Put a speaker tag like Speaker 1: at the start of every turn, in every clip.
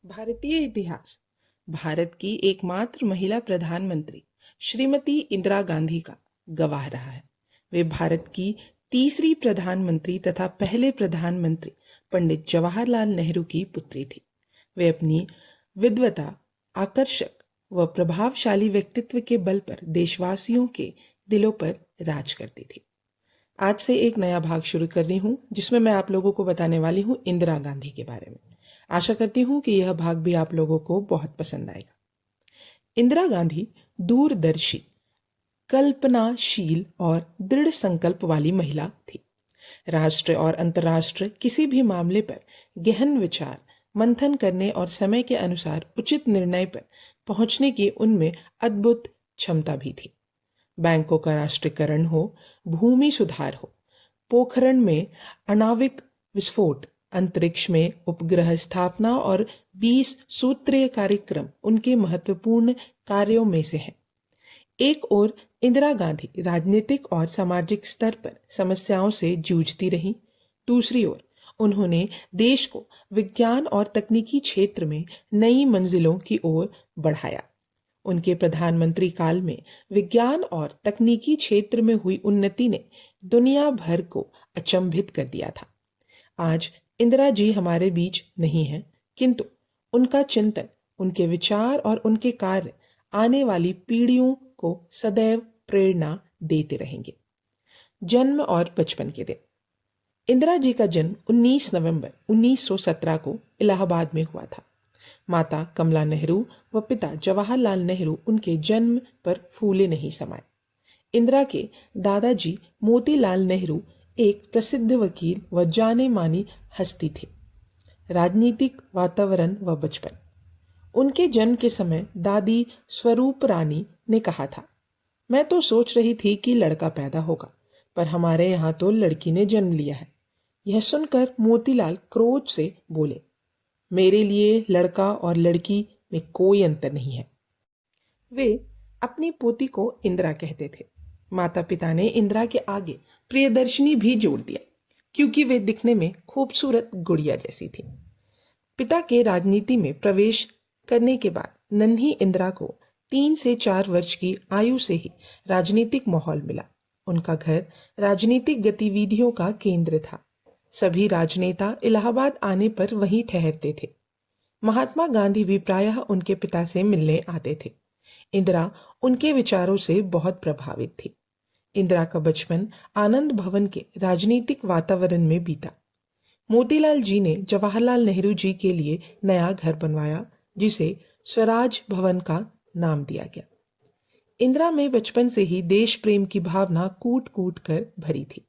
Speaker 1: भारतीय इतिहास। भारत की एकमात्र महिला प्रधानमंत्री श्रीमती इंदिरा गांधी का गवाह रहा है। वे भारत की तीसरी प्रधानमंत्री तथा पहले प्रधानमंत्री पंडित जवाहरलाल नेहरू की पुत्री थी। वे अपनी विद्वता, आकर्षक व प्रभावशाली व्यक्तित्व के बल पर देशवासियों के दिलों पर राज करती थी। आज से एक नया भाग शुरू कर रही हूँ जिसमें मैं आप लोगों को बताने वाली हूँ इंदिरा गांधी के बारे में। आशा करती हूँ कि यह भाग भी आप लोगों को बहुत पसंद आएगा। इंदिरा गांधी दूरदर्शी, कल्पनाशील और दृढ़ संकल्प वाली महिला थी। राष्ट्र और अंतर्राष्ट्र किसी भी मामले पर गहन विचार मंथन करने और समय के अनुसार उचित निर्णय पर पहुंचने की उनमें अद्भुत क्षमता भी थी। बैंकों का राष्ट्रीयकरण हो, भूमि सुधार हो, पोखरण में आणविक विस्फोट, अंतरिक्ष में उपग्रह स्थापना और 20 सूत्रीय कार्यक्रम उनके महत्वपूर्ण कार्यों में से हैं। एक ओर इंदिरा गांधी राजनीतिक और सामाजिक स्तर पर समस्याओं से जूझती रहीं, दूसरी ओर उन्होंने देश को विज्ञान और तकनीकी क्षेत्र में नई मंजिलों की ओर बढ़ाया। उनके प्रधानमंत्री काल में विज्ञान और तकनीकी क्षेत्र में हुई उन्नति ने दुनिया भर को अचंभित कर दिया था। आज इंदिरा जी हमारे बीच नहीं हैं, किंतु उनका चिंतन, उनके विचार और उनके कार्य आने वाली पीढ़ियों को सदैव प्रेरणा देते रहेंगे। जन्म और बचपन के दिन। इंदिरा जी का जन्म 19 नवंबर 1917 को इलाहाबाद में हुआ था। माता कमला नेहरू व पिता जवाहरलाल नेहरू उनके जन्म पर फूले नहीं समाये। इंदिरा के दादाजी मोतीलाल नेहरू एक प्रसिद्ध वकील व जाने मानी हस्ती थे। राजनीतिक वातावरण व बचपन। उनके जन्म के समय दादी स्वरूप रानी ने कहा था, मैं तो सोच रही थी कि लड़का पैदा होगा, पर हमारे यहाँ तो लड़की ने जन्म लिया है। यह सुनकर मोतीलाल क्रोध से बोले, मेरे लिए लड़का और लड़की में कोई अंतर नहीं है। वे अपनी पोती को इंदिरा कहते थे। माता पिता ने इंदिरा के आगे प्रियदर्शनी भी जोड़ दिया, क्योंकि वे दिखने में खूबसूरत गुड़िया जैसी थी। पिता के राजनीति में प्रवेश करने के बाद नन्ही इंदिरा को 3 से 4 वर्ष की आयु से ही राजनीतिक माहौल मिला। उनका घर राजनीतिक गतिविधियों का केंद्र था। सभी राजनेता इलाहाबाद आने पर वहीं ठहरते थे। महात्मा गांधी भी प्रायः उनके पिता से मिलने आते थे। इंदिरा उनके विचारों से बहुत प्रभावित थी। इंदिरा का बचपन आनंद भवन के राजनीतिक वातावरण में बीता। मोतीलाल जी ने जवाहरलाल नेहरू जी के लिए नया घर बनवाया, जिसे स्वराज भवन का नाम दिया गया। इंदिरा में बचपन से ही देश प्रेम की भावना कूट कूट कर भरी थी।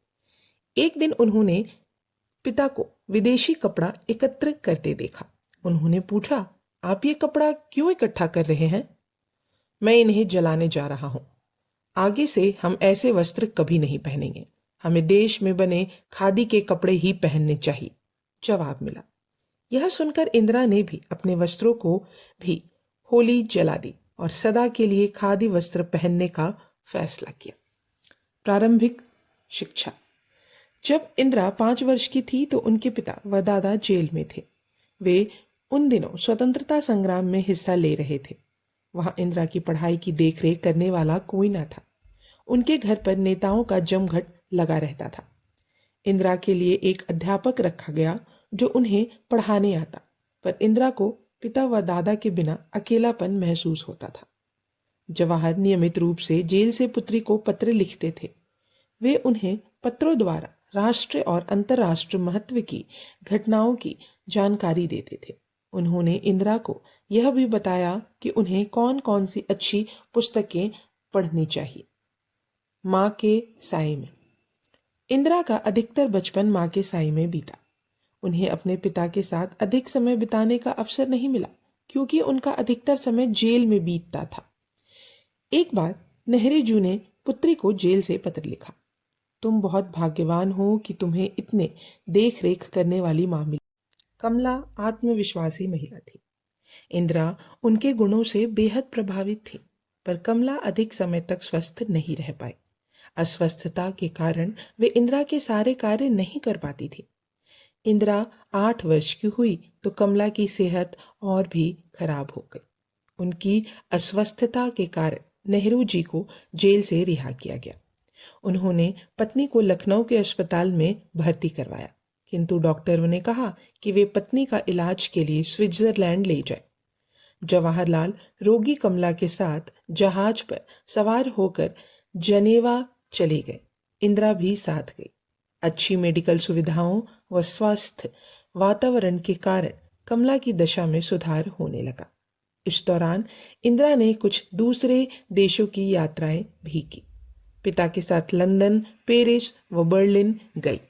Speaker 1: एक दिन उन्होंने पिता को विदेशी कपड़ा एकत्र करते देखा। उन्होंने पूछा, आप ये कपड़ा क्यों इकट्ठा कर रहे हैं? मैं इन्हें जलाने जा रहा हूं। आगे से हम ऐसे वस्त्र कभी नहीं पहनेंगे। हमें देश में बने खादी के कपड़े ही पहनने चाहिए, जवाब मिला। यह सुनकर इंदिरा ने भी अपने वस्त्रों को भी होली जला दी और सदा के लिए खादी वस्त्र पहनने का फैसला किया। प्रारंभिक शिक्षा। जब इंदिरा 5 वर्ष की थी तो उनके पिता व दादा जेल में थे। वे उन दिनों स्वतंत्रता संग्राम में हिस्सा ले रहे थे। वहां इंदिरा की पढ़ाई की देखरेख करने वाला कोई ना था। उनके घर पर नेताओं का जमघट लगा रहता था। इंदिरा के लिए एक अध्यापक रखा गया जो उन्हें पढ़ाने आता, पर इंदिरा को पिता व दादा के बिना अकेलापन महसूस होता था। जवाहर नियमित रूप से जेल से पुत्री को पत्र लिखते थे। वे उन्हें पत्रों द्वारा राष्ट्रीय और अंतर्राष्ट्रीय महत्व की घटनाओं की जानकारी देते थे। उन्होंने इंदिरा को यह भी बताया कि उन्हें कौन कौन सी अच्छी पुस्तकें पढ़नी चाहिए। माँ के साए में। इंदिरा का अधिकतर बचपन माँ के साए में बीता। उन्हें अपने पिता के साथ अधिक समय बिताने का अवसर नहीं मिला, क्योंकि उनका अधिकतर समय जेल में बीतता था। एक बार नेहरू जी ने पुत्री को जेल से पत्र लिखा, तुम बहुत भाग्यवान हो कि तुम्हें इतने देख रेख करने वाली माँ मिली। कमला आत्मविश्वासी महिला थी। इंदिरा उनके गुणों से बेहद प्रभावित थी, पर कमला अधिक समय तक स्वस्थ नहीं रह पाई। अस्वस्थता के कारण वे इंदिरा के सारे कार्य नहीं कर पाती थी। इंदिरा 8 वर्ष की हुई तो कमला की सेहत और भी खराब हो गई। उनकी अस्वस्थता के कारण नेहरू जी को जेल से रिहा किया गया। उन्होंने पत्नी को लखनऊ के अस्पताल में भर्ती करवाया, किंतु डॉक्टरों ने कहा कि वे पत्नी का इलाज के लिए स्विट्जरलैंड ले जाए। जवाहरलाल रोगी कमला के साथ जहाज पर सवार होकर जनेवा चले गए। इंदिरा भी साथ गई। अच्छी मेडिकल सुविधाओं व स्वस्थ वातावरण के कारण कमला की दशा में सुधार होने लगा। इस दौरान इंदिरा ने कुछ दूसरे देशों की यात्राएं भी की। पिता के साथ लंदन, पेरिस व बर्लिन गई।